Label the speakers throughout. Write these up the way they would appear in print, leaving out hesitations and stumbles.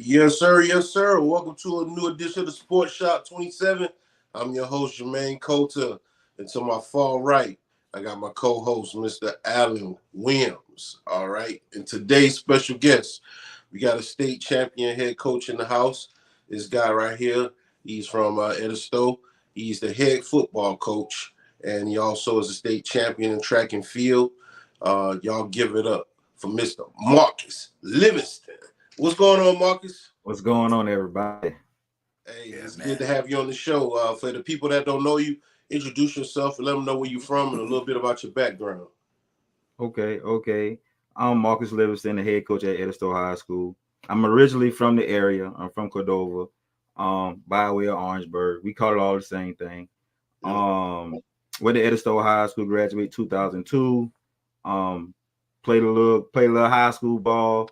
Speaker 1: Yes, sir. Yes, sir. Welcome to a new edition of Sports Shop 27. I'm your host, Jermaine Coulter. And to my far right, I got my co-host, Mr. Allen Williams. All right. And today's special guest, we got a state champion head coach in the house. This guy right here, he's from Edisto. He's the head football coach, and he also is a state champion in track and field. Y'all give it up for Mr. Marcus Livingston. What's going on, Marcus?
Speaker 2: What's going on, everybody?
Speaker 1: Hey, it's good to have you on the show. For the people that don't know you, introduce yourself and let them know where you're from and a little bit about your background.
Speaker 2: Okay. I'm Marcus Livingston, the head coach at Edisto High School. I'm originally from the area. I'm from Cordova, by way of Orangeburg. We call it all the same thing. Went to Edisto High School, graduated 2002. Played a little high school ball.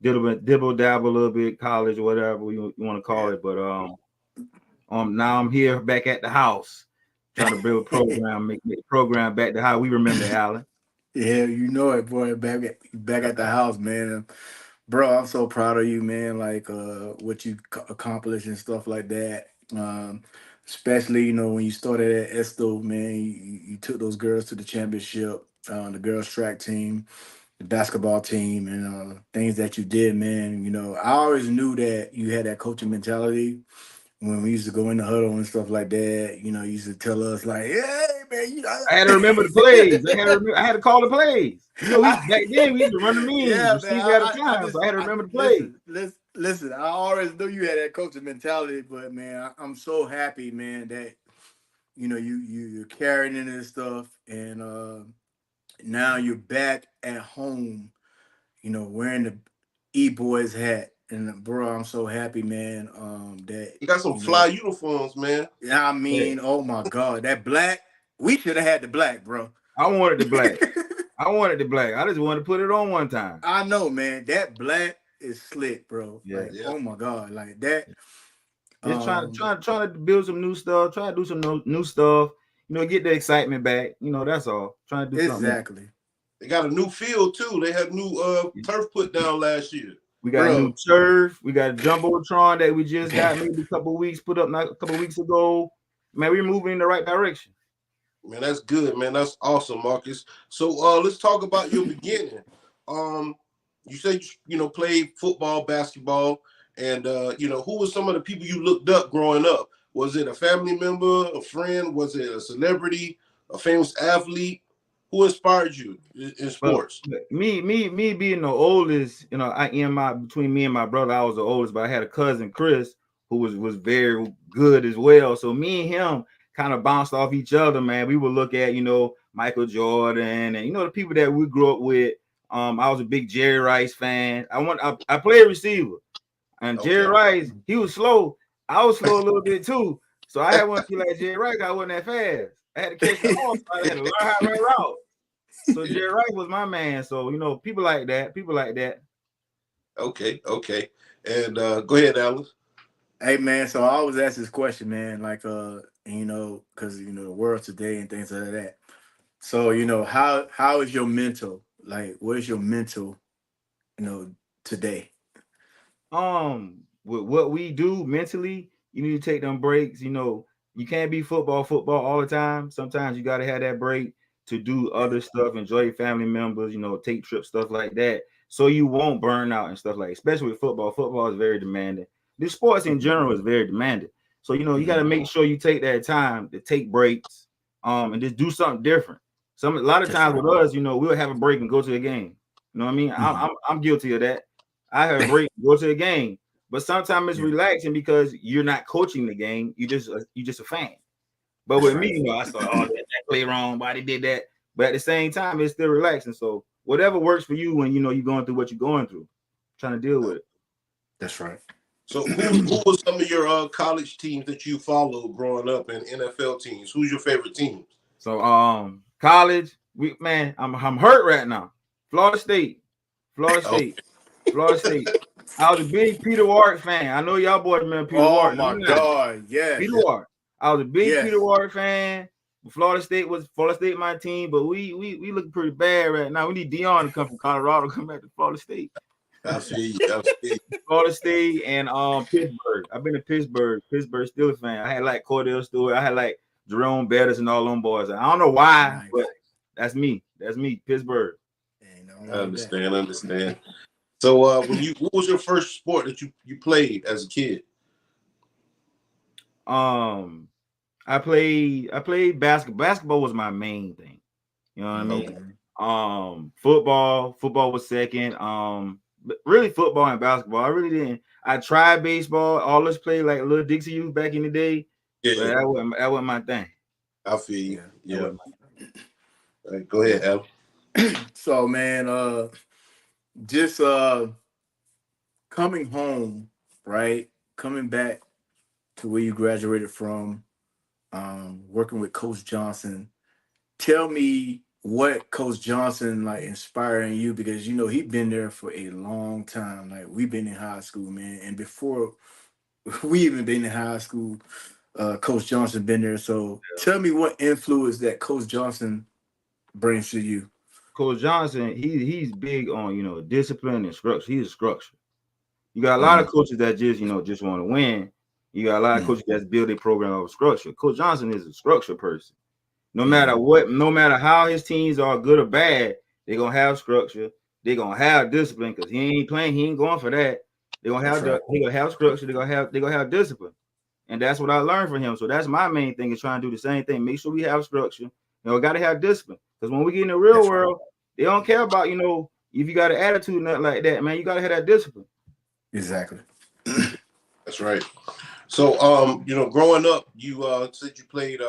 Speaker 2: Dibble dabble a little bit, college or whatever you want to call it. But now I'm here back at the house trying to build a program, make the program back to how we remember Allen.
Speaker 3: Yeah, you know it, boy. Back at the house, man. Bro, I'm so proud of you, man. Like what you accomplished and stuff like that. Especially, when you started at Esto, man, you took those girls to the championship, the girls track team, the basketball team, and things that you did, man. I always knew that you had that coaching mentality when we used to go in the huddle and stuff like that. You used to tell us like, "Hey, man,
Speaker 2: I had to remember the plays. I had to call the plays. Back then we used to run the means, receive at a time. So I had to remember the plays.
Speaker 3: Listen, I always knew you had that coaching mentality, but man, I'm so happy, man, that you're carrying in this stuff, and now you're back at home, wearing the E-Boys hat. And bro, I'm so happy, man. That
Speaker 1: you got some fly uniforms, man.
Speaker 3: Yeah, I mean, oh my God, that black. We should have had the black, bro.
Speaker 2: I wanted the black. I just wanted to put it on one time.
Speaker 3: I know, man. That black is slick, bro.
Speaker 2: Yeah.
Speaker 3: Oh my God, like that.
Speaker 2: Just trying to build some new stuff. Try to do some new stuff. Get the excitement back. That's all. Trying to do something.
Speaker 3: Exactly.
Speaker 1: They got a new field too. They had new turf put down last year.
Speaker 2: We got a new turf. We got a jumbotron that we just got maybe a couple weeks put up a couple weeks ago. Man, we're moving in the right direction.
Speaker 1: Man, that's good, man. That's awesome, Marcus. So let's talk about your beginning. You said played football, basketball, and who were some of the people you looked up growing up? Was it a family member, a friend? Was it a celebrity, a famous athlete? Who inspired you in sports?
Speaker 2: Well, me being the oldest, between me and my brother, I was the oldest, but I had a cousin, Chris, who was very good as well. So me and him kind of bounced off each other, man. We would look at, Michael Jordan and, the people that we grew up with. I was a big Jerry Rice fan. I played receiver. And Jerry Rice, he was slow. I was slow a little bit too. So I had one feel like Jerry Rice, I wasn't that fast. I had to catch the ball. So I had to learn how to run route. So Jerry Rice was my man. So people like that.
Speaker 1: Okay. And go ahead, Alice.
Speaker 3: Hey man, so I always ask this question, man, like because the world today and things like that. So how is your mental? Like, what is your mental, today?
Speaker 2: With what we do mentally, you need to take them breaks. You can't be football all the time. Sometimes you got to have that break to do other stuff, enjoy your family members, take trips, stuff like that. So you won't burn out and stuff like that. Especially with football. Football is very demanding. This sports in general is very demanding. So, you got to make sure you take that time to take breaks, and just do something different. A lot of times with us, we'll have a break and go to a game. You know what I mean? I'm guilty of that. I have a break, go to a game. But sometimes it's relaxing because you're not coaching the game. You just a fan. But with me, I saw, that play wrong, why they did that. But at the same time, it's still relaxing. So whatever works for you when you're going through what you're going through, trying to deal with it.
Speaker 3: That's right.
Speaker 1: So who were some of your college teams that you followed growing up and NFL teams? Who's your favorite teams?
Speaker 2: So college, I'm hurt right now. Florida State. Florida State. I was a big Peter Ward fan. I know y'all boys remember Peter Ward.
Speaker 3: Oh my God, yeah.
Speaker 2: Peter Ward. I was a big Peter Ward fan. Florida State my team, but we looking pretty bad right now. We need Dion to come from Colorado, come back to Florida State.
Speaker 1: I feel you. I feel you.
Speaker 2: Florida State and Pittsburgh. I've been to Pittsburgh. Pittsburgh Steelers fan. I had like Cordell Stewart. I had like Jerome Bettis and all them boys. I don't know why,
Speaker 3: Nice.
Speaker 2: but that's me. That's me. Pittsburgh.
Speaker 3: Ain't nothing
Speaker 1: I
Speaker 3: wrong with
Speaker 1: understand. I understand. So, what was your first sport that you played as a kid?
Speaker 2: I played basketball. Basketball was my main thing. You know what I mean? Football was second. But really football and basketball. I really didn't. I tried baseball. Always played like little Dixie youth back in the day.
Speaker 1: Yeah,
Speaker 2: But that wasn't my thing.
Speaker 1: I feel you. Yeah.
Speaker 2: That wasn't my thing.
Speaker 1: All right, go ahead, Al.
Speaker 3: So man, just coming home, right? Coming back to where you graduated from, working with Coach Johnson. Tell me what Coach Johnson like inspiring you, because you know he's been there for a long time. Like we've been in high school, man, and before we even been in high school, Coach Johnson been there. So tell me what influence that Coach Johnson brings to you.
Speaker 2: Coach Johnson, he's big on discipline and structure. He's a structure. You got a lot of coaches that just want to win. You got a lot of coaches that's build a program of structure. Coach Johnson is a structure person. No matter what, no matter how his teams are good or bad, they're gonna have structure. They're gonna have discipline because he ain't playing, he ain't going for that. They're gonna have he gonna have structure, they're gonna have discipline. And that's what I learned from him. So that's my main thing, is trying to do the same thing. Make sure we have structure. Gotta have discipline. Because when we get in the real world, they don't care about, if you got an attitude, nothing like that, man. You gotta have that discipline.
Speaker 3: Exactly.
Speaker 1: That's right. So, growing up, you said you played,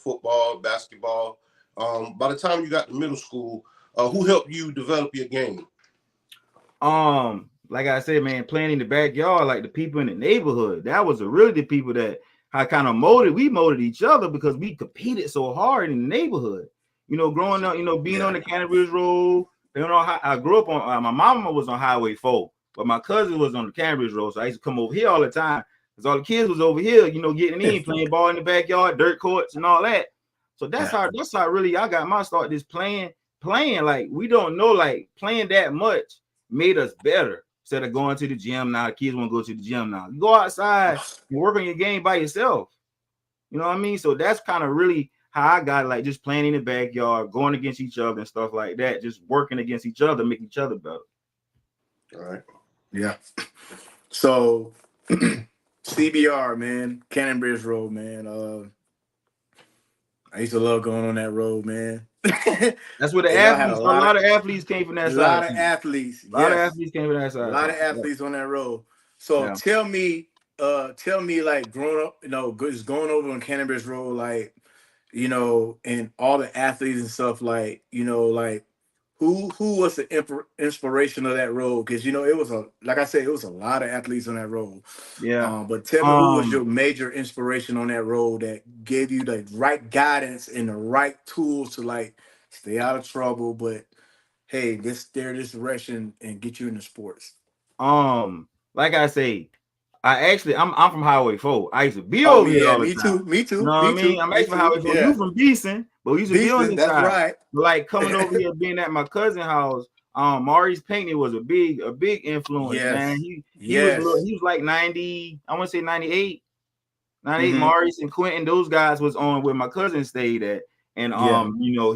Speaker 1: football, basketball. By the time you got to middle school, who helped you develop your game?
Speaker 2: Like I said, man, playing in the backyard, like the people in the neighborhood, that was really the people that I kind of we molded each other because we competed so hard in the neighborhood. Growing up, being on the Canterbury Road. I grew up on. My mama was on Highway 4, but my cousin was on the Canterbury Road, so I used to come over here all the time. Because all the kids was over here, getting in, playing ball in the backyard, dirt courts and all that. So that's how really I got my start, just playing. Like we don't know, like playing that much made us better instead of going to the gym. Now the kids want to go to the gym now. You go outside and work on your game by yourself. You know what I mean? So that's kind of really how I got, like, just playing in the backyard, going against each other and stuff like that, just working against each other, make each other better.
Speaker 1: All right.
Speaker 3: Yeah. So CBR, man, Cannon Road, man. I used to love going on that road, man.
Speaker 2: That's where the athletes, a lot of athletes came from that side.
Speaker 3: A lot of athletes.
Speaker 2: A lot of athletes came from that side.
Speaker 3: A lot of athletes on that road. So tell me, like growing up, just going over on Canterbury Road, like, and all the athletes and stuff, like, like who was the inspiration of that road? Because it was like I said, it was a lot of athletes on that road.
Speaker 2: Yeah.
Speaker 3: But tell me, who was your major inspiration on that road that gave you the right guidance and the right tools to, like, stay out of trouble, but hey, let's steer this direction and get you into sports?
Speaker 2: Like I say, I'm from Highway 4. I used to be over here all the time.
Speaker 3: Me too.
Speaker 2: You know what I mean? I'm actually from Highway 4. You from Beeson, but we used to be on this
Speaker 3: that's
Speaker 2: side.
Speaker 3: Right.
Speaker 2: Like coming over here, being at my cousin's house. Maurice Pinckney was a big influence, man. He was like 90, I want to say 98. 98, Maurice and Quentin, those guys was on where my cousin stayed at. And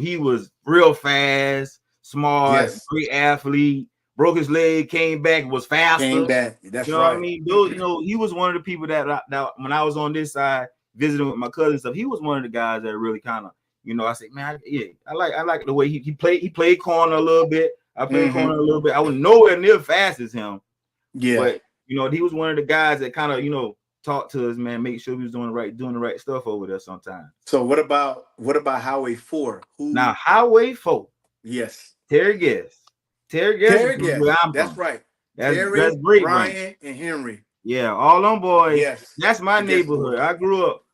Speaker 2: he was real fast, smart, great athlete. Broke his leg, came back, was faster.
Speaker 3: Came back. That's
Speaker 2: what I mean? Those, he was one of the people that when I was on this side visiting with my cousin and stuff, he was one of the guys that really kind of, I said, man, I like the way he played. He played corner a little bit. I played corner a little bit. I was nowhere near fast as him.
Speaker 3: Yeah.
Speaker 2: But he was one of the guys that kind of, talked to us, man, make sure we was doing the right stuff over there sometimes.
Speaker 3: So what about Highway 4?
Speaker 2: Now Highway 4.
Speaker 3: Yes.
Speaker 2: Terry Guest.
Speaker 3: That's right.
Speaker 2: That's great.
Speaker 3: Brian and Henry.
Speaker 2: Yeah, all them boys.
Speaker 3: Yes.
Speaker 2: That's my neighborhood. I grew up.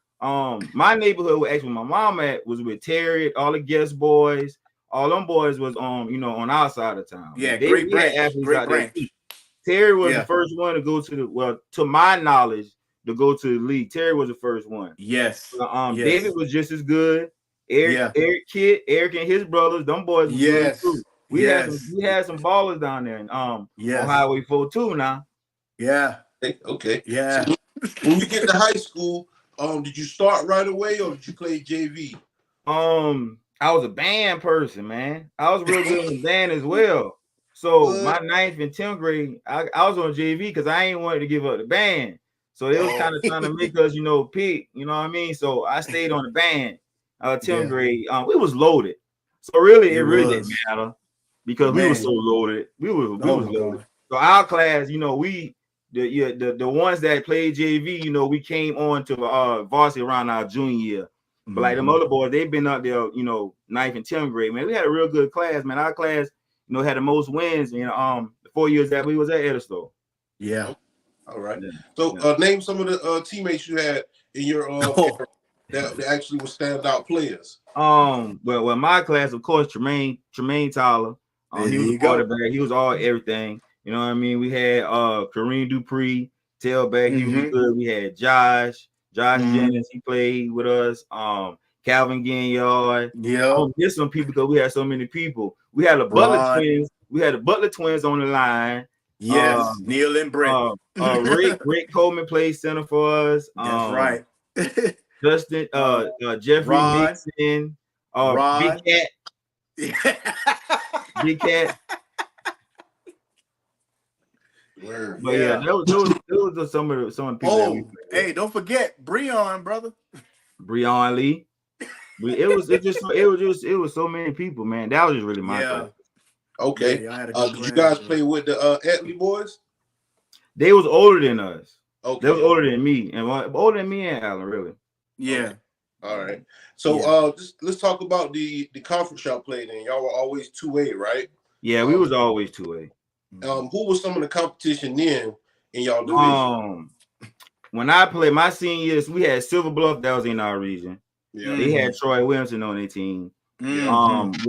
Speaker 2: My neighborhood, actually, my mom was with Terry. All the Guest boys. All them boys was on our side of town.
Speaker 3: Yeah,
Speaker 2: great athletes out there. Terry was the first one to go to my knowledge, to go to the league. Terry was the first one.
Speaker 3: Yes.
Speaker 2: David was just as good. Eric and his brothers, them boys.
Speaker 3: Yes.
Speaker 2: We had some ballers down there on Highway 42 now.
Speaker 3: Yeah.
Speaker 1: Okay.
Speaker 3: Yeah.
Speaker 1: So when you get to high school, did you start right away or did you play JV?
Speaker 2: I was a band person, man. I was real good in band as well. So my 9th and 10th grade, I was on JV because I ain't wanted to give up the band. So it was kind of trying to make us, pick, you know what I mean? So I stayed on the band. 10th grade. We was loaded. So really, it really didn't matter because we were so loaded. We was loaded. God. So our class, the ones that played JV, we came on to varsity around our junior year. But like them other boys, they've been up there, 9th and 10th grade, man. We had a real good class, man. Our class, had the most wins in the 4 years that we was at Edisto.
Speaker 3: Yeah.
Speaker 1: All right. So name some of the teammates you had in your that actually were standout players.
Speaker 2: Well, my class, of course, Tremaine Tyler. He was a quarterback. He was all everything. You know what I mean? We had Kareem Dupree, tailback. He was good. We had Josh Jennings. He played with us. Calvin Ginyard.
Speaker 3: Yeah.
Speaker 2: There's some people because we had so many people. We had the Butler twins. We had the Butler twins on the line.
Speaker 3: Yes, Neil and Brett.
Speaker 2: Rick Coleman played center for us.
Speaker 3: That's right.
Speaker 2: Justin, Jeffrey Nixon,
Speaker 3: Rod.
Speaker 2: Big Cat.
Speaker 1: Word.
Speaker 2: But those are some of the people.
Speaker 3: Oh, hey, don't forget Breon, brother.
Speaker 2: Breon Lee. It was so many people, man. That was just really my class.
Speaker 1: Okay.
Speaker 3: Yeah,
Speaker 1: did you guys play with the Atley boys?
Speaker 2: They was older than us.
Speaker 1: Okay.
Speaker 2: They was older than me, and older than me and Allen, really.
Speaker 3: Yeah.
Speaker 1: Okay. All right. So let's talk about the conference y'all played in. Y'all were always 2A, right?
Speaker 2: Yeah, we was always 2A.
Speaker 1: Who was some of the competition then in y'all division?
Speaker 2: When I played my senior years, we had Silver Bluff that was in our region.
Speaker 1: Yeah.
Speaker 2: They had Troy Williamson on their team. We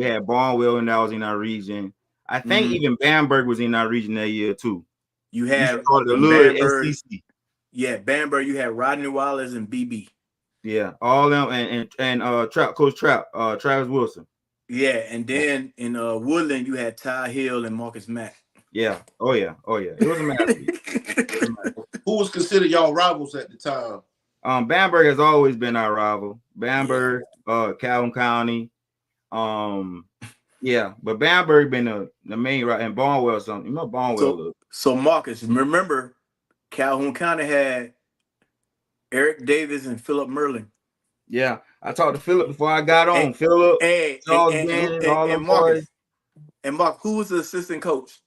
Speaker 2: had Barnwell and that was in our region. I think even Bamberg was in our region that year too.
Speaker 3: You had
Speaker 2: the little SEC.
Speaker 3: Yeah, Bamberg. You had Rodney Wallace and BB.
Speaker 2: Yeah, all them and Coach Travis Wilson.
Speaker 3: Yeah, and then in Woodland you had Ty Hill and Marcus Mack.
Speaker 2: Yeah. Oh yeah. It was a masterpiece.
Speaker 1: Who was considered y'all rivals at the time?
Speaker 2: Bamberg has always been our rival. Bamberg, Calhoun County. But Bamberg been the main right, and Barnwell something. Barnwell.
Speaker 3: So Marcus, remember Calhoun County had Eric Davis and Philip Merlin.
Speaker 2: Yeah, I talked to Philip before I got on. Philip,
Speaker 3: and Marcus. And Mark, who was the assistant coach?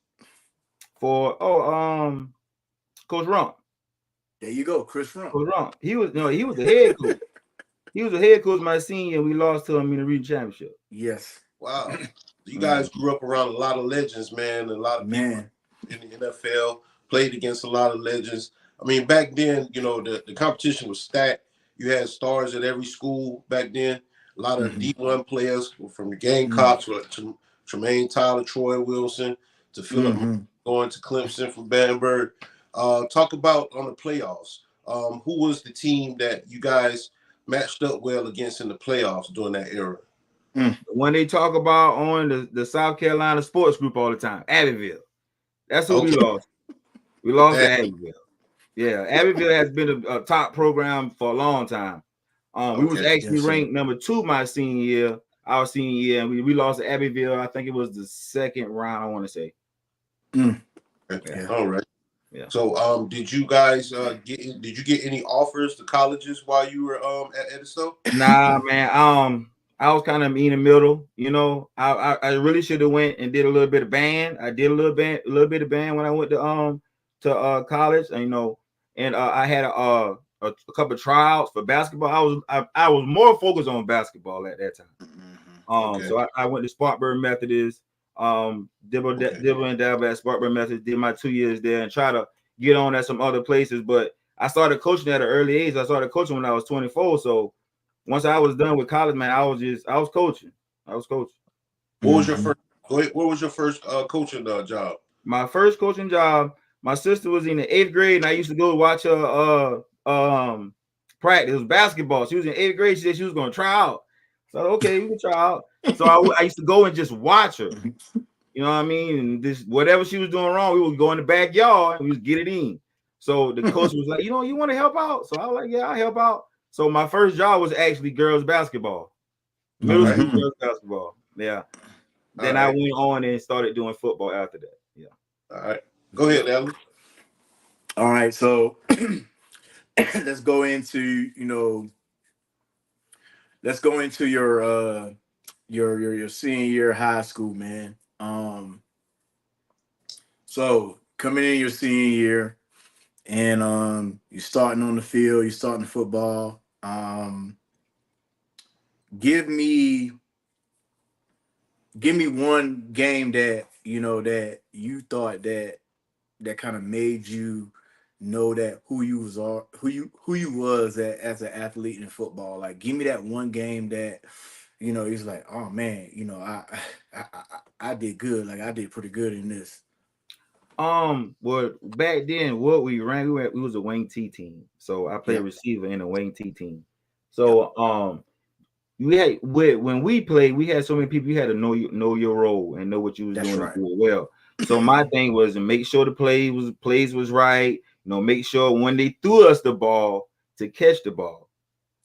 Speaker 2: For Coach Rump.
Speaker 3: There you go, Chris Rump.
Speaker 2: Coach Rump. He was the head coach. He was the head coach my senior year. We lost to him in the region championship.
Speaker 3: Yes.
Speaker 1: Wow. You guys grew up around a lot of legends, man. A lot of people in the NFL played against a lot of legends. I mean, back then, the competition was stacked. You had stars at every school back then. A lot of D1 players from the Gamecocks, to Tremaine Tyler, Troy Wilson, to Philip going to Clemson from Bamberg. Talk about on the playoffs. Who was the team that you guys matched up well against in the playoffs during that era?
Speaker 2: When they talk about on the South Carolina sports group all the time, Abbeville. That's who we lost. We lost to Abbeville. Yeah, Abbeville has been a top program for a long time. We was actually ranked number 2 my senior year, our senior year, and we lost to Abbeville. I think it was the second round, I want to say.
Speaker 1: Okay. All right. Yeah. So, did you guys get any offers to colleges while you were at Edisto?
Speaker 2: Nah, man. I was kind of in the middle. I really should have went and did a little bit of band. I did a little bit of band when I went to college. And I had a couple of tryouts for basketball. I was more focused on basketball at that time. So I went to Spartanburg Methodist. Dibble and dabble at Spartanburg Methodist. Did my 2 years there and try to get on at some other places. But I started coaching at an early age. I started coaching when I was 24. So once I was done with college, man, I was coaching. What
Speaker 1: was your first? What was your first coaching job?
Speaker 2: My first coaching job. My sister was in the 8th grade, and I used to go watch her practice. It was basketball. She was in 8th grade. She said she was going to try out. So okay, we can try out. So I used to go and just watch her. You know what I mean? And this whatever she was doing wrong, we would go in the backyard and we would get it in. So the coach was like, you know, you want to help out? So I was like, yeah, I'll help out. So my first job was actually girls basketball, middle
Speaker 1: All right.
Speaker 2: school girls basketball. Yeah. Then I went on and started doing football after that. Yeah.
Speaker 1: All right. Go ahead, Alan.
Speaker 3: All right, so let's go into your senior year of high school, man. So coming in your senior year, and you're starting on the field, you're starting football. Give me one game that that you thought that kind of made you know that who you was as an athlete in football. Like, give me that one game that he's like, oh man, I, I I did good. Like, I did pretty good in this.
Speaker 2: Well, back then, what we ran, we was a wing T team. So I played
Speaker 3: Yeah.
Speaker 2: receiver in a wing T team.
Speaker 3: Yeah.
Speaker 2: So we had when we played, we had so many people. You had to know your role and know what you was
Speaker 3: That's
Speaker 2: doing
Speaker 3: right.
Speaker 2: to do it well. So my thing was to make sure the plays was right. You know, make sure when they threw us the ball to catch the ball,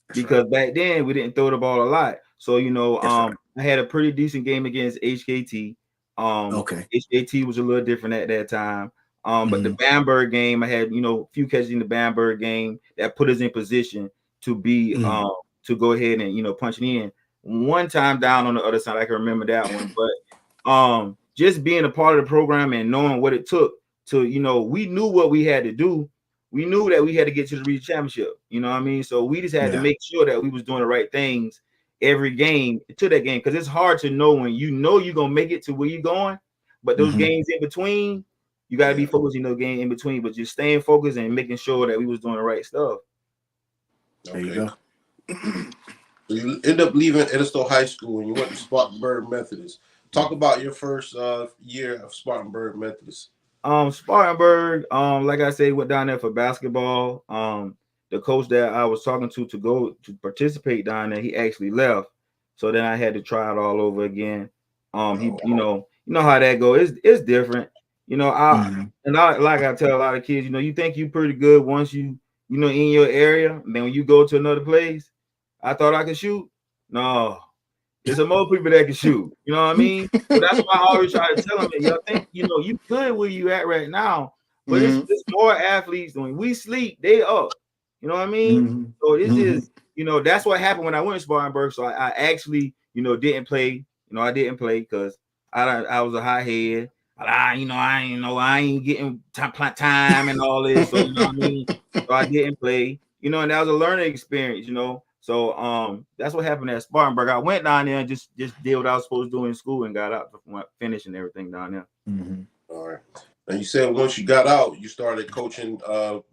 Speaker 3: That's right.
Speaker 2: because back then we didn't throw the ball a lot. So
Speaker 3: That's right.
Speaker 2: I had a pretty decent game against HKT.
Speaker 3: Okay.
Speaker 2: HKT was a little different at that time. But the
Speaker 3: Hmm.
Speaker 2: Bamberg game, I had a few catches in the Bamberg game that put us in position to be
Speaker 3: Hmm.
Speaker 2: to go ahead and punch it in. One time down on the other side, I can remember that one. But just being a part of the program and knowing what it took to, we knew what we had to do. We knew that we had to get to the region championship. You know what I mean? So we just had to
Speaker 3: Yeah.
Speaker 2: make sure that we was doing the right things every game to that game, because it's hard to know when you're gonna make it to where you're going, but those
Speaker 3: Hmm.
Speaker 2: games in between, you got to be
Speaker 1: Yeah.
Speaker 2: focusing those games in between, but just staying focused and making sure that we was doing the right stuff.
Speaker 3: There you
Speaker 1: Okay.
Speaker 3: go.
Speaker 1: So you end up leaving Edisto High School and you went to Spartanburg Methodist. Talk about your first year of Spartanburg Methodist.
Speaker 2: Spartanburg, like I said, went down there for basketball. The coach that I was talking to go to participate down there, he actually left. So then I had to try it all over again. He,
Speaker 1: Oh,
Speaker 2: you know how that goes. It's different. I
Speaker 3: Hmm.
Speaker 2: and I like I tell a lot of kids, you think you're pretty good once in your area. And then when you go to another place, I thought I could shoot. No, it's some more people that can shoot. You know what I mean? So that's why I always try to tell them that y'all think you good where you at right now, but it's
Speaker 3: Hmm.
Speaker 2: more athletes. When we sleep, they up. You know what I mean?
Speaker 3: Hmm.
Speaker 2: So it's
Speaker 3: Hmm.
Speaker 2: just that's what happened when I went to Spartanburg. So I actually didn't play. I didn't play because I was a high head. I ain't getting time and all this. So you know what I mean. So I didn't play. And that was a learning experience. So that's what happened at Spartanburg. I went down there and just did what I was supposed to do in school and got out, finished and everything down there.
Speaker 3: Hmm.
Speaker 1: all right. And you said once you got out, you started coaching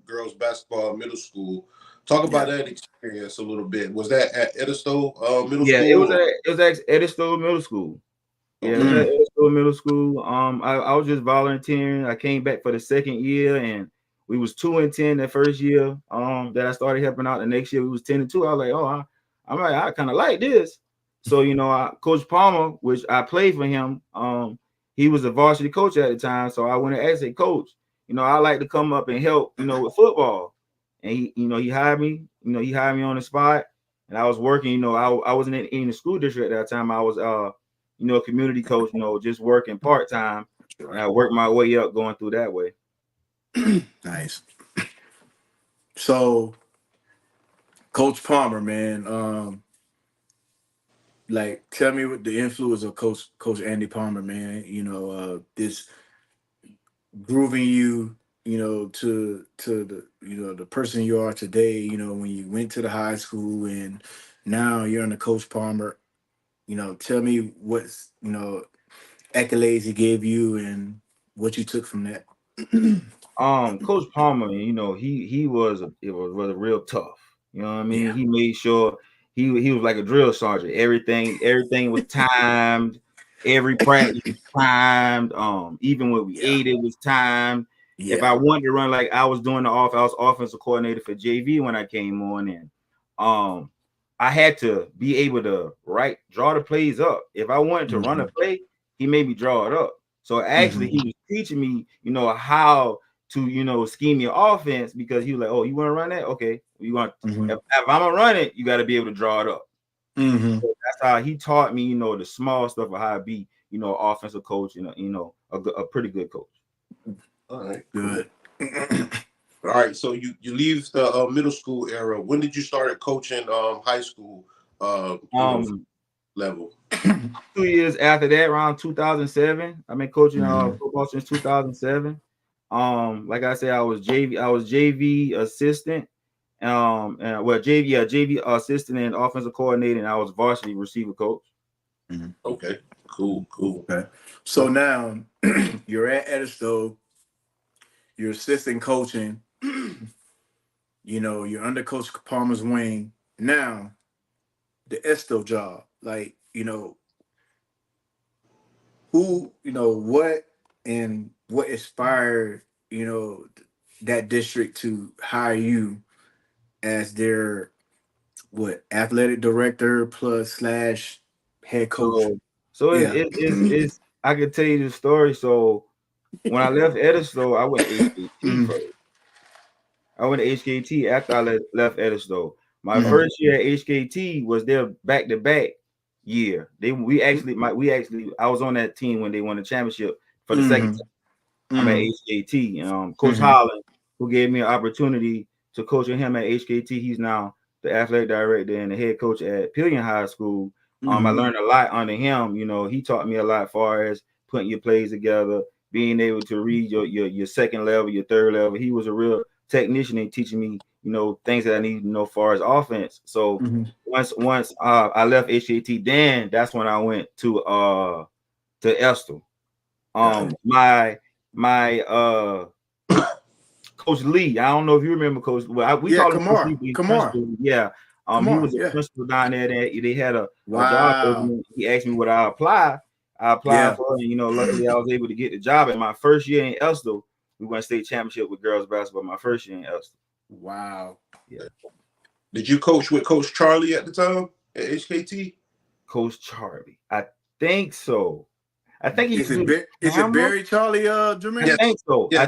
Speaker 1: girls basketball in middle school. Talk about
Speaker 3: Yeah.
Speaker 1: that experience a little bit. Was that at Edisto Middle
Speaker 2: Yeah, it
Speaker 1: School?
Speaker 2: was
Speaker 1: Or?
Speaker 2: at Edisto Middle School. Yeah, it was
Speaker 1: Okay.
Speaker 2: at
Speaker 3: Mm.
Speaker 2: Edisto Middle School. I was just volunteering. I came back for the second year and we was 2-10 that first year. That I started helping out. The next year we was 10-2. I was like, oh, I kind of like this. So Coach Palmer, which I played for him, he was a varsity coach at the time. So I went and asked, hey, coach, I like to come up and help, with football. And he hired me. He hired me on the spot. And I was working. I wasn't in the school district at that time. I was a community coach. Just working part time. And I worked my way up going through that way.
Speaker 3: Nice. So, Coach Palmer, man, like, tell me what the influence of Coach Andy Palmer, man. This grooving you, to the the person you are today. When you went to the high school and now you're in the Coach Palmer. Tell me what's accolades he gave you and what you took from that.
Speaker 2: Coach Palmer, he was a real tough. You know what I mean?
Speaker 3: Yeah.
Speaker 2: He made sure he was like a drill sergeant. Everything was timed. Every practice was timed. Even when we
Speaker 3: Yeah.
Speaker 2: ate, it was timed. If I
Speaker 3: Yeah.
Speaker 2: wanted to run, like I was doing I was offensive coordinator for JV when I came on, and I had to be able to draw the plays up. If I wanted to run a
Speaker 3: Hmm.
Speaker 2: play, he made me draw it up. So actually, he was teaching me, how to, scheme your offense, because he was like, "Oh, you want to run that? Okay, you want if I'm gonna run it, you got to be able to draw it up." So that's how he taught me, the small stuff of how to be, offensive coach, a pretty good coach.
Speaker 1: All right,
Speaker 3: good.
Speaker 1: All right, so you leave the middle school era. When did you start coaching high school level?
Speaker 2: 2 years after that, around 2007. I've been coaching football since 2007. Like I said, I was JV assistant, JV assistant and offensive coordinator, and I was varsity receiver coach.
Speaker 1: Okay, cool.
Speaker 3: Okay, so now you're at Edisto, you're assistant coaching. You're under Coach Palmer's wing. Now, the Edisto job, like, who, what inspired, that district to hire you as their athletic director plus / head coach?
Speaker 2: So it's I could tell you the story. So when I left Edisto, I went to HKT first. I went to HKT after I left Edisto. My first year at HKT was their back-to-back year. I was on that team when they won the championship for the second time. I'm at HKT. Coach Holland, who gave me an opportunity to coach with him at HKT. He's now the athletic director and the head coach at Pillion High School. I learned a lot under him. He taught me a lot as far as putting your plays together, being able to read your second level, your third level. He was a real technician in teaching me, things that I need to know as far as offense. So once I left HKT, then that's when I went to Estill. My Coach Lee, I don't know if you remember Coach. Well, we call him Coach Lee. Yeah. He was a principal down there. They had a job opening. He asked me what I applied. I applied for it, and luckily I was able to get the job. At my first year in Estill, we won state championship with girls basketball. My first year in Estill.
Speaker 3: Wow.
Speaker 1: Yeah. Did you coach with Coach Charlie at the time at HKT?
Speaker 2: Coach Charlie, I think so. I think
Speaker 3: is it Barry Charlie Jermaine?
Speaker 2: I think so.
Speaker 3: Yeah.
Speaker 2: I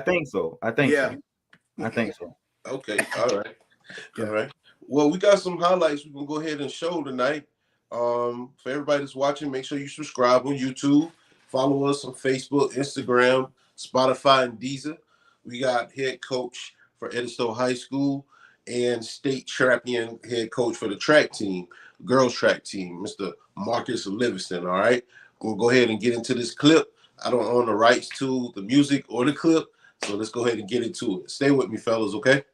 Speaker 2: think so.
Speaker 1: Okay. All right. Well, we got some highlights we can go ahead and show tonight. For everybody that's watching, make sure you subscribe on YouTube. Follow us on Facebook, Instagram, Spotify, and Deezer. We got head coach for Edisto High School and state champion head coach for the track team, girls track team, Mr. Marcus Livingston. All right. We'll go ahead and get into this clip. I don't own the rights to the music or the clip, so let's go ahead and get into it. Stay with me, fellas, okay?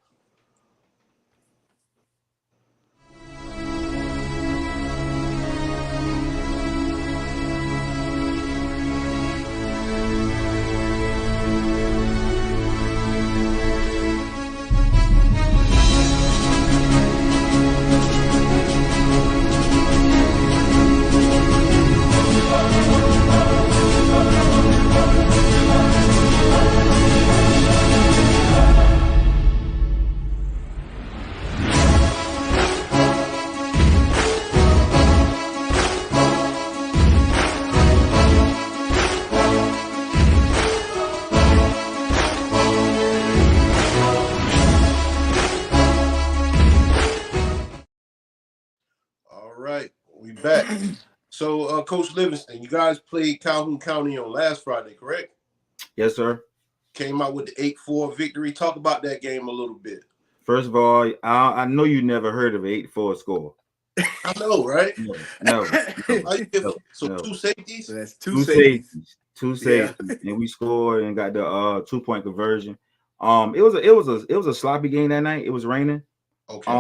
Speaker 1: Back. So, Coach Livingston, you guys played Calhoun County on last Friday, correct?
Speaker 2: Yes, sir. Came
Speaker 1: out with the 8-4 victory. Talk about that game a little bit.
Speaker 2: First of all, I know you never heard of an 8-4 score.
Speaker 1: I know, right?
Speaker 2: No.
Speaker 1: So 2 safeties?
Speaker 3: So that's two safeties.
Speaker 2: Two safeties. And we scored and got the 2-point conversion. It was a sloppy game that night. It was raining.
Speaker 1: Okay.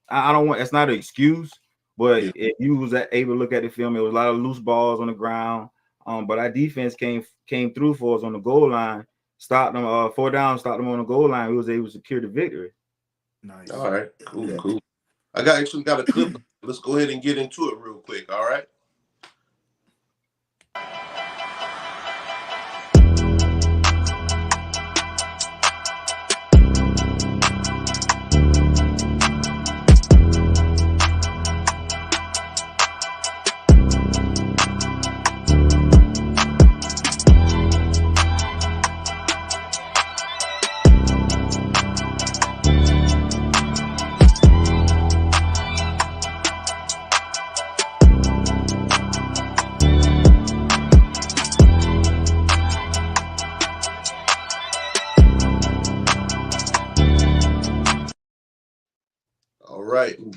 Speaker 2: I don't want, it's not an excuse. But if you was able to look at the film, it was a lot of loose balls on the ground. But our defense came through for us on the goal line, stopped them 4 down, stopped them on the goal line. We was able to secure the victory.
Speaker 3: Nice.
Speaker 1: All right, cool. I actually got a clip. Let's go ahead and get into it real quick. All right.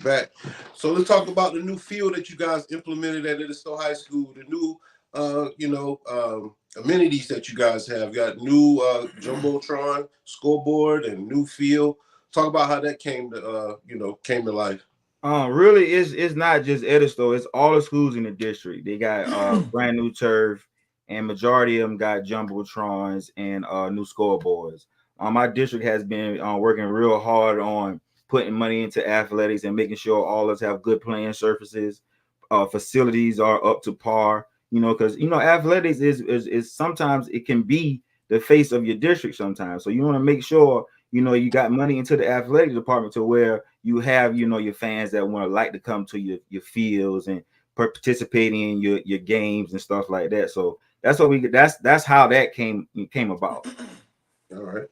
Speaker 1: back. So let's talk about the new field that you guys implemented at Edisto High School. The new, amenities that you guys have. You got new jumbotron scoreboard and new field. Talk about how that came to life.
Speaker 2: Really, it's not just Edisto, it's all the schools in the district. They got brand new turf, and majority of them got jumbotrons and new scoreboards. My district has been working real hard on putting money into athletics and making sure all of us have good playing surfaces. Facilities are up to par. Because athletics is sometimes it can be the face of your district sometimes. So you want to make sure you got money into the athletic department to where you have your fans that want to like to come to your fields and participating in your games and stuff like that. So that's how that came about.
Speaker 1: All right.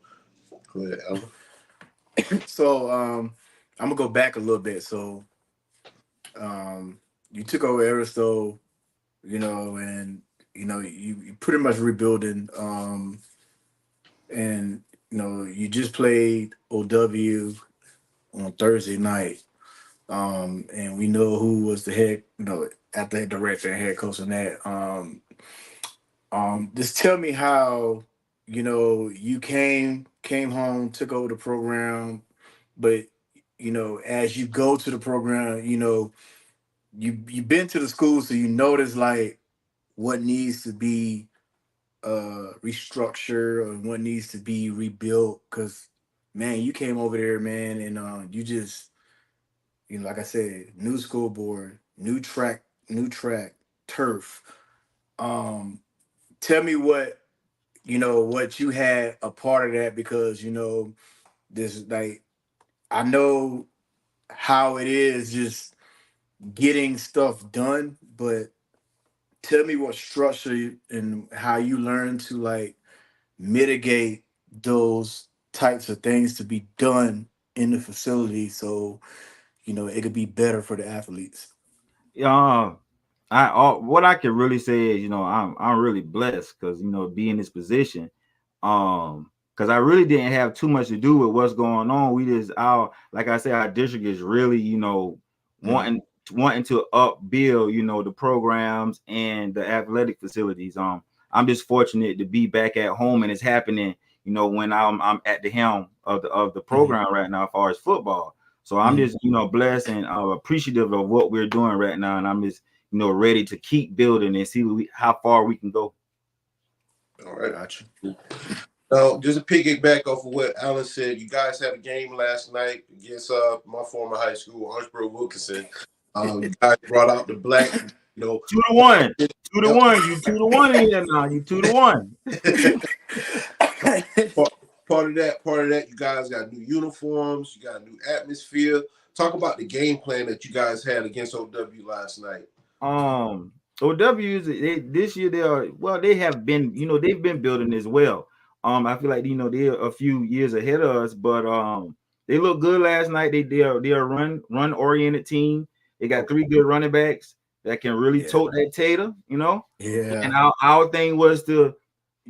Speaker 1: Go ahead, Alan.
Speaker 3: So I'm gonna go back a little bit. So you took over Aristo, and you pretty much rebuilding. And you just played OW on Thursday night. And we know who was the head, athletic director and head coach on that. Just tell me how, you came home, took over the program, but as you go to the program, you've been to the school, so you notice like what needs to be restructured or what needs to be rebuilt. Cause man, you came over there, man, and you just like I said, new school board, new track, turf. Um, Tell me what you had a part of that, because this, like, I know how it is just getting stuff done, but tell me what structure and how you learn to like mitigate those types of things to be done in the facility, so it could be better for the athletes.
Speaker 2: Uh, what I can really say is, I'm really blessed because be in this position. Because I really didn't have too much to do with what's going on. We just our like I said, our district is really,
Speaker 3: Mm.
Speaker 2: wanting wanting to upbuild, the programs and the athletic facilities. I'm just fortunate to be back at home and it's happening, when I'm at the helm of the
Speaker 3: Mhm.
Speaker 2: program right now as far as football. So I'm
Speaker 3: Mhm.
Speaker 2: just, blessed and appreciative of what we're doing right now. And I'm just, ready to keep building and see how far we can go.
Speaker 1: All right.
Speaker 3: Gotcha.
Speaker 1: Now, just to piggyback off of what Alan said, you guys had a game last night against my former high school, Orangeburg Wilkinson. You guys brought out the black,
Speaker 2: 2-1, two to
Speaker 1: yep.
Speaker 2: one. You 2-1 in here now. You 2-1.
Speaker 1: part, part of that, you guys got new uniforms, you got a new atmosphere. Talk about the game plan that you guys had against OW last night.
Speaker 2: OWs this year they have been they've been building as well. I feel like they're a few years ahead of us, but they look good last night. They're a run oriented team. They got
Speaker 1: Okay.
Speaker 2: three good running backs that can really
Speaker 3: Yeah.
Speaker 2: tote that tater. And
Speaker 3: Yeah.
Speaker 2: our thing was to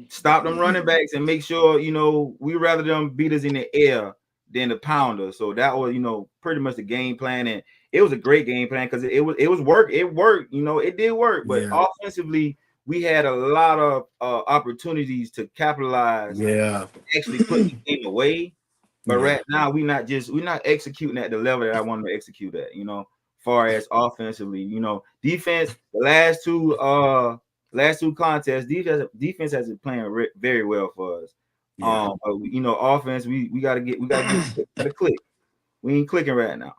Speaker 2: stop them running backs and make sure we rather them beat us in the air than the pounder. So that was pretty much the game plan, and it was a great game plan because it was work. It worked. It did work. But
Speaker 3: Yeah.
Speaker 2: offensively, we had a lot of opportunities to capitalize,
Speaker 3: Yeah.
Speaker 2: actually put the game away. But
Speaker 3: Yeah.
Speaker 2: right now, we're not executing at the level that I wanted to execute at. Far as offensively, defense. The last two contests, defense has been playing very well for us.
Speaker 3: Yeah.
Speaker 2: But offense, we gotta get the click. We ain't clicking right now.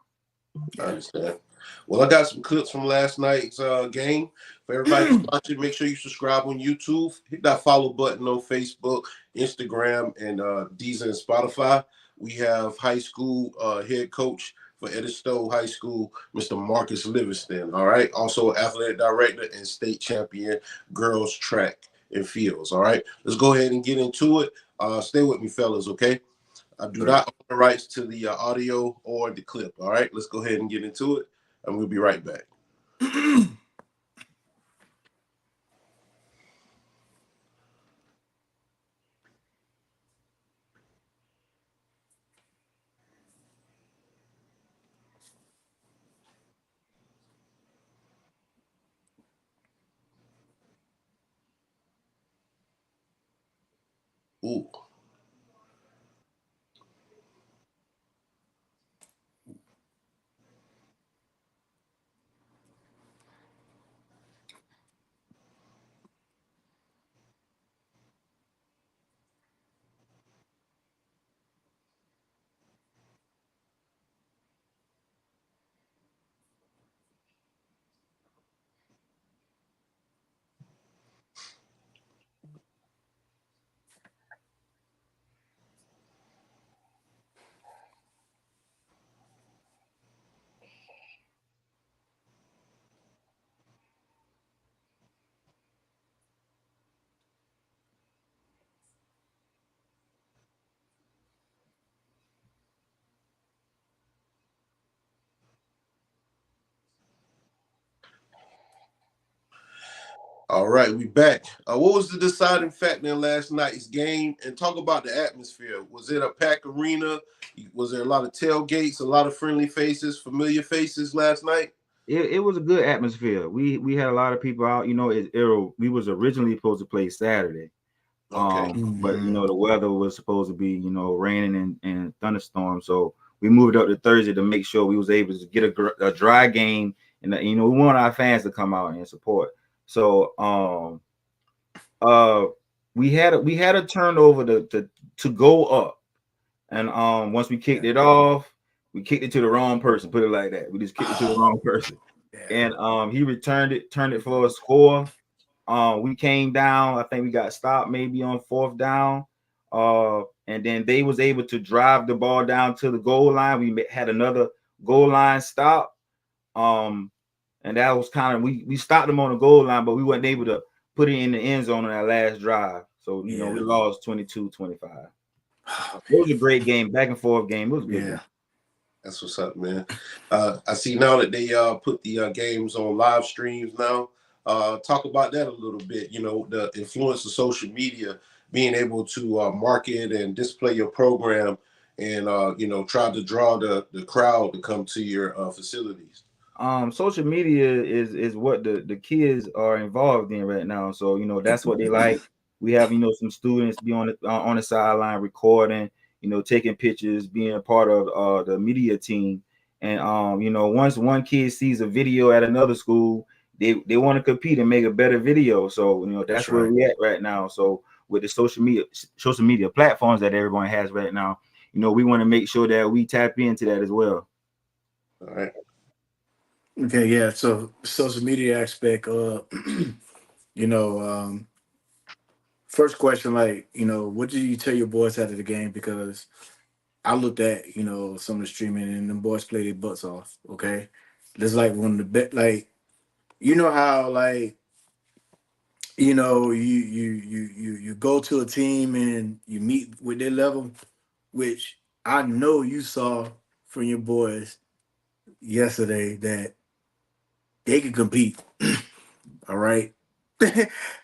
Speaker 1: I understand. Well, I got some clips from last night's game. For everybody that's watching, make sure you subscribe on YouTube. Hit that follow button on Facebook, Instagram, and Deezer and Spotify. We have high school head coach for Edisto High School, Mr. Marcus Livingston. All right. Also, athletic director and state champion girls track and fields. All right. Let's go ahead and get into it. Stay with me, fellas. Okay. I do
Speaker 3: All right.
Speaker 1: not own the rights to the audio or the clip. All right, let's go ahead and get into it, and we'll be right back. Ooh. All right, we back. What was the deciding factor in last night's game? And talk about the atmosphere. Was it a packed arena? Was there a lot of tailgates, a lot of friendly faces, familiar faces last night?
Speaker 2: It was a good atmosphere. We had a lot of people out. You know, we was originally supposed to play Saturday.
Speaker 1: Okay.
Speaker 2: But you know, the weather was supposed to be, you know, raining and thunderstorms. So we moved up to Thursday to make sure we was able to get a dry game, and you know, we want our fans to come out and support. So we had a turnover to go up, and once we kicked it off, we kicked it to the wrong person. Put it like that. We just kicked it to the wrong person, and he turned it for a score. We came down. I think we got stopped maybe on 4th down. And then they was able to drive the ball down to the goal line. We had another goal line stop. And that was kind of we stopped them on the goal line, but we weren't able to put it in the end zone on that last drive. So you know, we lost 22-25. It was a great game, back and forth game. It was a good game.
Speaker 1: That's what's up, man. I see now that they put the games on live streams now. Talk about that a little bit. You know, the influence of social media, being able to market and display your program, and you know, try to draw the crowd to come to your facilities.
Speaker 2: Social media is what the kids are involved in right now. So you know, that's what they like. We have, you know, some students be on the sideline recording, you know, taking pictures, being a part of the media team. And you know, once one kid sees a video at another school, they want to compete and make a better video. So you know, that's where we at right now. So with the social media platforms that everyone has right now, you know, we want to make sure that we tap into that as well.
Speaker 1: All right.
Speaker 3: Okay, yeah. So social media aspect, you know, first question, like, you know, what did you tell your boys after the game? Because I looked at, you know, some of the streaming and the boys played their butts off. Okay, that's like one of the best. Like, you know how, like, you know, you go to a team and you meet with their level, which I know you saw from your boys yesterday that they could compete. All right,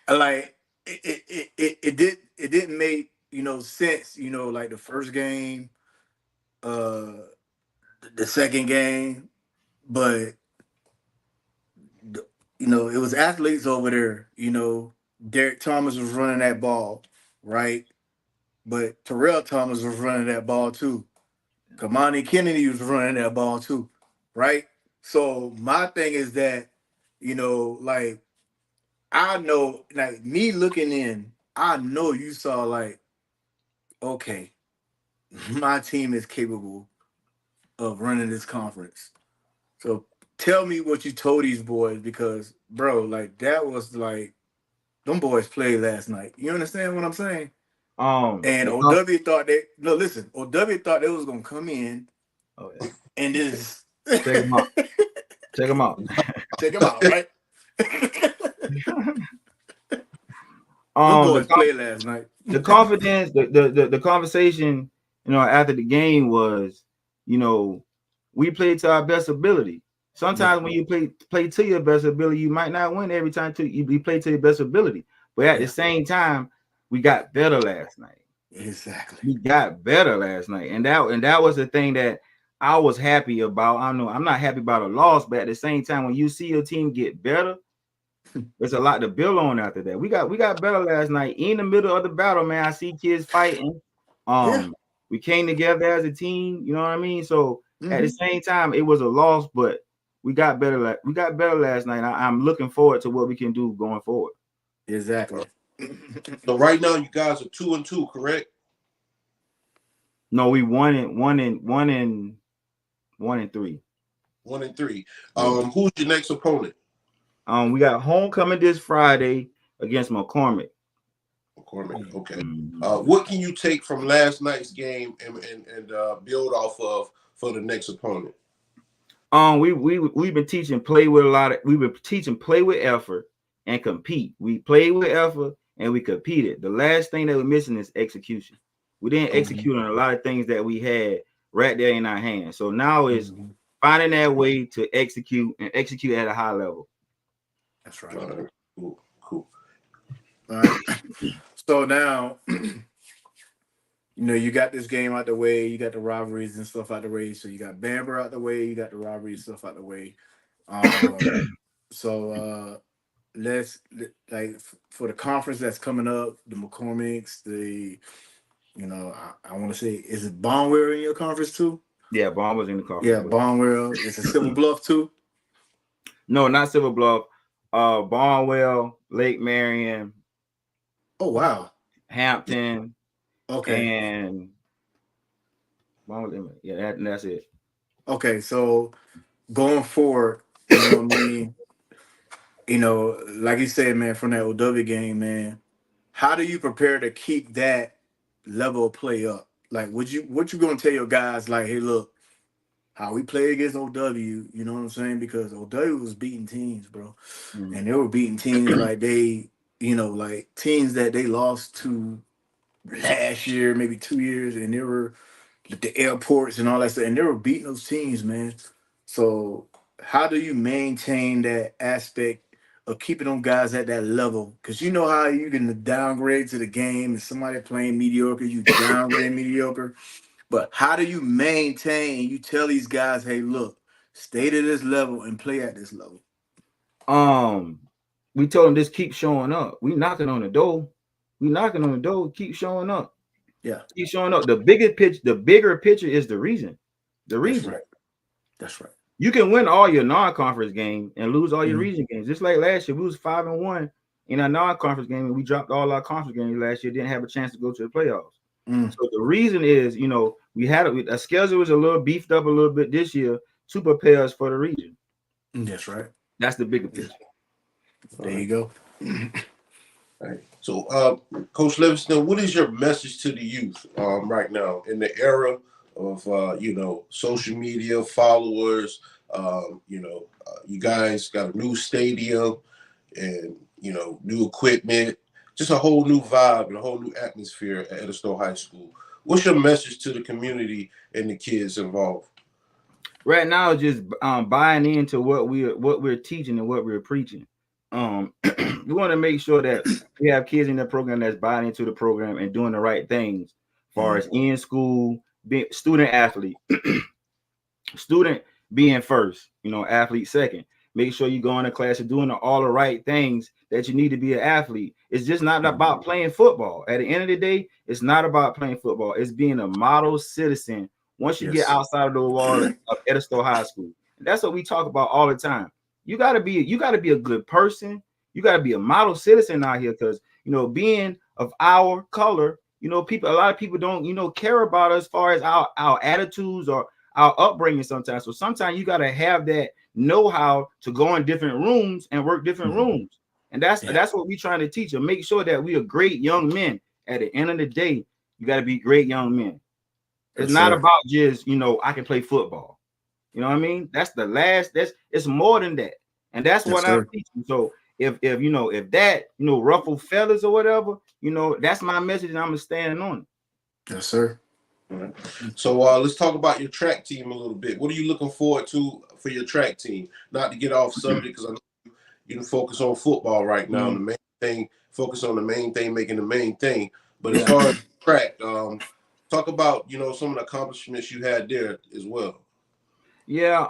Speaker 3: like it didn't make, you know, sense. You know, like the first game, uh, the second game, but you know, it was athletes over there. You know, Derek Thomas was running that ball, right? But Terrell Thomas was running that ball too. Kamani Kennedy was running that ball too, right? So my thing is that, you know, like, I know, like, me looking in, I know you saw, like, okay, my team is capable of running this conference. So tell me what you told these boys, because, bro, like, that was like, them boys played last night. You understand what I'm saying? And OW thought they, no, listen, OW thought they was gonna come in, and just
Speaker 2: check them out. Check them out.
Speaker 3: Check them out, right?
Speaker 2: Them
Speaker 3: boys played last night.
Speaker 2: The confidence, the conversation, you know, after the game was, you know, we played to our best ability. Sometimes when you play to your best ability, you might not win every time. You play to your best ability, but at the same time, we got better last night.
Speaker 3: Exactly.
Speaker 2: We got better last night, and that was the thing that I was happy about. I know I'm not happy about a loss, but at the same time, when you see your team get better, There's a lot to build on after that. We got better last night. In the middle of the battle, man, I see kids fighting.
Speaker 3: Yeah.
Speaker 2: We came together as a team. You know what I mean? So at the
Speaker 3: Mhm.
Speaker 2: same time, it was a loss, but we got better. We got better last night. I'm looking forward to what we can do going forward.
Speaker 3: Exactly.
Speaker 1: So right now you guys are 2-2, correct?
Speaker 2: No, we one and 3.
Speaker 1: 1-3.
Speaker 2: Yeah.
Speaker 1: Who's your next opponent?
Speaker 2: We got homecoming this Friday against McCormick.
Speaker 1: McCormick. Okay.
Speaker 2: Mhm.
Speaker 1: What can you take from last night's game and build off of for the next opponent?
Speaker 2: We've been teaching play with we've been teaching play with effort and compete. We played with effort and we competed. The last thing that we're missing is execution. We didn't execute on a lot of things that we had right there in our hands. So now it's finding that way to execute and execute at a high level.
Speaker 3: That's right.
Speaker 1: Cool. Cool.
Speaker 3: All right. So now, you got this game out the way, you got the rivalries and stuff out the way. So you got Bamber out the way, you got the rivalry stuff out the way. So let's for the conference that's coming up, the McCormicks, I want to say, is it Barnwell in your conference too?
Speaker 2: Yeah, Barn was in the conference.
Speaker 3: Yeah, Barnwell. It's a Silver Bluff too.
Speaker 2: No, not Silver Bluff. Barnwell, Lake Marion.
Speaker 3: Oh wow.
Speaker 2: Hampton.
Speaker 3: Okay.
Speaker 2: And yeah, that's it.
Speaker 3: Okay, so going forward, you know what I mean? Like you said, man, from that OW game, man, how do you prepare to keep that level of play up? Like, what you gonna tell your guys? Like, hey, look, how we play against OW. You know what I'm saying? Because OW was beating teams, bro, and they were beating teams like like teams that they lost to last year, maybe 2 years, and they were the airports and all that stuff, and they were beating those teams, man. So how do you maintain that aspect of keeping them guys at that level? Because you know how you can downgrade to the game and somebody playing mediocre, you downgrade mediocre. But how do you maintain? You tell these guys, hey, look, stay to this level and play at this level.
Speaker 2: We told them just keep showing up. We knocking on the door. We knocking on the door. Keep showing up.
Speaker 3: Yeah,
Speaker 2: keep showing up. The bigger picture is the reason. The region.
Speaker 3: That's right. That's right.
Speaker 2: You can win all your non-conference games and lose all your region games. Just like last year, we was 5-1 in our non-conference game, and we dropped all our conference games last year. Didn't have a chance to go to the playoffs. So the reason is, we had a schedule was a little beefed up a little bit this year to prepare us for the region.
Speaker 3: That's right.
Speaker 2: That's the bigger picture.
Speaker 3: There you go.
Speaker 1: All right. So, Coach Livingston, what is your message to the youth right now in the era of social media followers? You guys got a new stadium and new equipment, just a whole new vibe and a whole new atmosphere at Edisto High School. What's your message to the community and the kids involved?
Speaker 2: Right now, just buying into what we're teaching and what we're preaching. We want to make sure that we have kids in the program that's buying into the program and doing the right things, as far as in school, being student athlete, student being first, athlete second. Make sure you go into class and doing all the right things that you need to be an athlete. It's just not about playing football. At the end of the day, it's not about playing football. It's being a model citizen once you get outside of the wall of Edisto High School. And that's what we talk about all the time. You gotta be a good person. You gotta be a model citizen out here, because being of our color, a lot of people don't care about us as far as our attitudes or our upbringing sometimes. So sometimes you gotta have that know-how to go in different rooms and work different rooms. And that's what we're trying to teach them. Make sure that we are great young men. At the end of the day, you got to be great young men. It's not about just, I can play football. You know what I mean? It's more than that. And that's what I'm teaching. So if that, ruffle feathers or whatever, that's my message and I'm standing on it.
Speaker 3: Yes, sir.
Speaker 1: Right. So let's talk about your track team a little bit. What are you looking forward to for your track team? Not to get off subject, because I know you can focus on football right now. The main thing, focus on the main thing, making the main thing. But as far as track, talk about some of the accomplishments you had there as well.
Speaker 2: Yeah,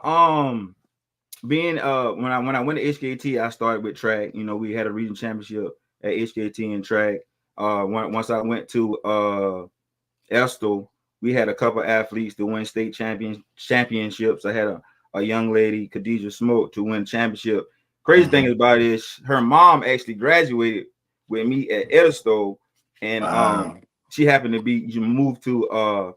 Speaker 2: being when I went to HKT, I started with track. You know, we had a region championship at HKT in track. Once I went to Estill, we had a couple athletes to win state championships. I had a young lady, Khadijah Smoke, to win championship. Crazy thing about it is her mom actually graduated with me at Edisto, and
Speaker 3: Wow.
Speaker 2: she happened to be moved to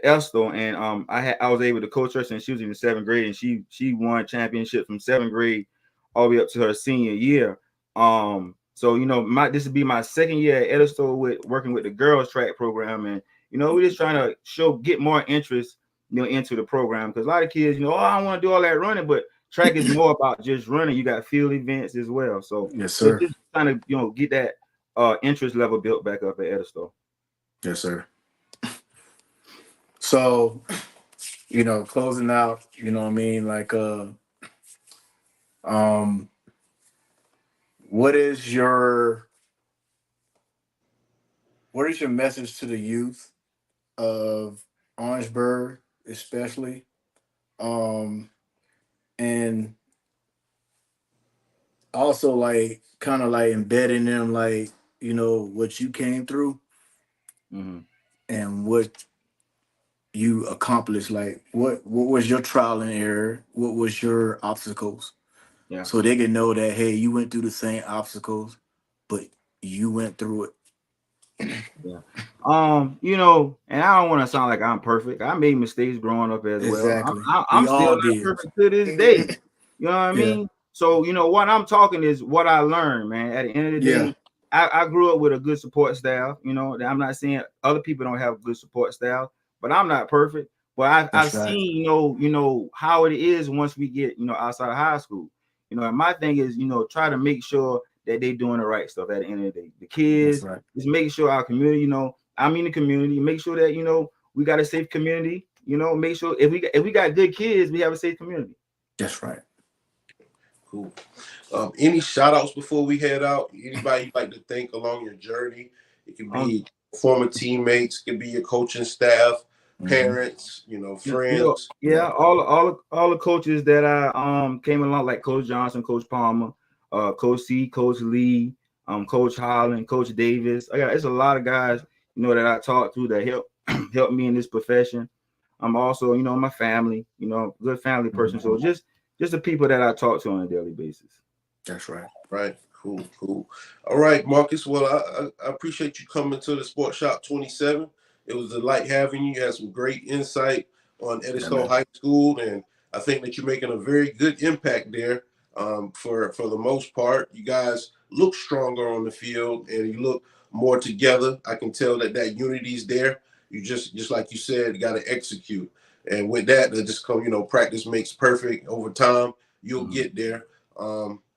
Speaker 2: Estill, and I was able to coach her since she was in the 7th grade, and she won championship from 7th grade all the way up to her senior year. So you know, this would be my 2nd year at Edisto with working with the girls track program, and you know, we're just trying to get more interest, you know, into the program, because a lot of kids, you know, oh, I want to do all that running, but track is more about just running. You got field events as well, so
Speaker 3: Yes, sir.
Speaker 2: just trying to, you know, get that interest level built back up at Edisto.
Speaker 3: Yes, sir. So, you know, closing out, you know what I mean? Like, um, what is your message to the youth of Orangeburg, especially? Um, and also like kind of like embedding them, like, you know, what you came through
Speaker 2: Mm-hmm.
Speaker 3: and what you accomplished. Like what was your trial and error? What was your obstacles?
Speaker 2: Yeah.
Speaker 3: So they can know that, hey, you went through the same obstacles, but you went through it.
Speaker 2: Yeah. You know, and I don't want to sound like I'm perfect. I made mistakes growing up as well.
Speaker 3: Exactly.
Speaker 2: I'm
Speaker 3: We
Speaker 2: still
Speaker 3: all
Speaker 2: not
Speaker 3: did.
Speaker 2: perfect to this day. You know what I
Speaker 3: Yeah.
Speaker 2: mean? So, you know, what I'm talking is what I learned, man. At the end of the
Speaker 3: Yeah.
Speaker 2: day, I grew up with a good support staff. You know, I'm not saying other people don't have good support staff, but I'm not perfect. But I've
Speaker 3: That's right.
Speaker 2: seen, you know how it is once we get, you know, outside of high school. You know, and my thing is, you know, try to make sure that they doing the right stuff at the end of the day. The
Speaker 3: That's
Speaker 2: kids,
Speaker 3: right.
Speaker 2: just making sure our community, you know, I mean the community, make sure that, you know, we got a safe community. You know, make sure if we got good kids, we have a safe community.
Speaker 3: That's right.
Speaker 1: Cool. Any shout outs before we head out? Anybody you'd like to thank along your journey? It could
Speaker 2: Um,
Speaker 1: be former teammates, it could be your coaching staff,
Speaker 3: Mm-hmm.
Speaker 1: parents, you know,
Speaker 2: you know,
Speaker 1: friends.
Speaker 2: yeah, all the coaches that I came along, like Coach Johnson, Coach Palmer, Coach C, Coach Lee, Coach Holland, Coach Davis. It's a lot of guys, you know, that I talked to that help me in this profession. I'm also, you know, my family, you know, good family person. So just the people that I talk to on a daily basis.
Speaker 3: That's right.
Speaker 1: Right. Cool. Cool. All right, Marcus. Well, I appreciate you coming to the Sports Shop 27. It was a delight having you. You had some great insight on
Speaker 3: Yeah,
Speaker 1: Edisto
Speaker 3: man.
Speaker 1: High School, and I think that you're making a very good impact there. For the most part, you guys look stronger on the field, and you look more together. I can tell that unity's there. You just like you said, got to execute, and with that, just come. You know, practice makes perfect. Over time, you'll
Speaker 3: Mhm.
Speaker 1: get there.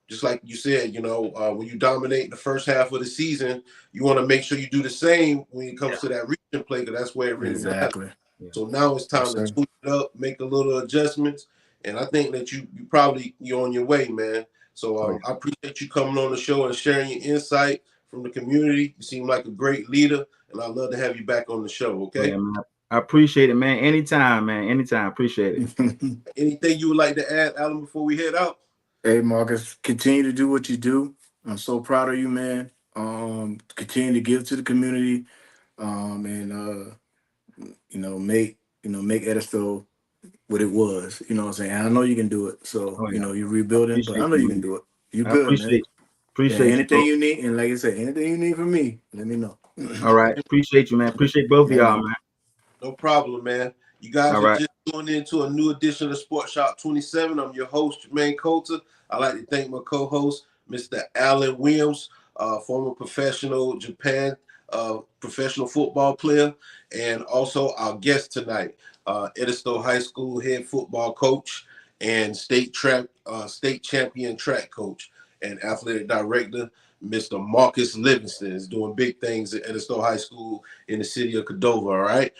Speaker 1: Just like you said, you know, when you dominate the first half of the season, you want to make sure you do the same when it
Speaker 2: Yeah,
Speaker 1: comes to that region play, because that's where it really matters.
Speaker 3: Exactly.
Speaker 2: yeah.
Speaker 1: So now it's
Speaker 3: Yes,
Speaker 1: time to
Speaker 3: sir.
Speaker 1: tweak it up, make a little adjustments, and I think that you're on your way, man. So
Speaker 3: Oh, yeah.
Speaker 1: I appreciate you coming on the show and sharing your insight from the community. You seem like a great leader, and I'd love to have you back on the show.
Speaker 2: Oh,
Speaker 1: Okay.
Speaker 2: yeah, man. I appreciate it, man. Anytime, man. Anytime. Appreciate it.
Speaker 1: Anything you would like to add, Alan, before we head out?
Speaker 3: Hey, Marcus, continue to do what you do. I'm so proud of you, man. Continue to give to the community, and make Edisto what it was. You know what I'm saying? I know you can do it. So,
Speaker 2: Oh yeah.
Speaker 3: you're
Speaker 2: I
Speaker 3: rebuilding, but I
Speaker 2: appreciate
Speaker 3: know
Speaker 2: you,
Speaker 3: you can
Speaker 2: man.
Speaker 3: do it. You
Speaker 2: I
Speaker 3: good, man. Yeah,
Speaker 2: appreciate you,
Speaker 3: anything
Speaker 2: bro.
Speaker 3: you need, and like I said, anything you need from me, let me know.
Speaker 2: All right. Appreciate you, man. Appreciate both of
Speaker 3: Yeah,
Speaker 2: y'all,
Speaker 3: man.
Speaker 2: man.
Speaker 1: No problem, man. You
Speaker 2: All
Speaker 1: guys are
Speaker 2: right.
Speaker 1: just tuning into a new edition of Sports Shop 27. I'm your host, Jermaine Coulter. I'd like to thank my co-host, Mr. Alan Williams, former professional Japan professional football player, and also our guest tonight, Edisto High School head football coach and state champion track coach and athletic director, Mr. Marcus Livingston, is doing big things at Edisto High School in the city of Cordova. All right.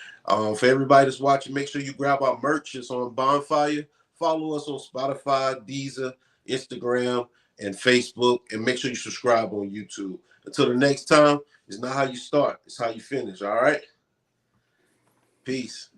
Speaker 1: For everybody that's watching, make sure you grab our merch. It's on Bonfire. Follow us on Spotify, Deezer, Instagram, and Facebook. And make sure you subscribe on YouTube. Until the next time, it's not how you start, it's how you finish. All right? Peace.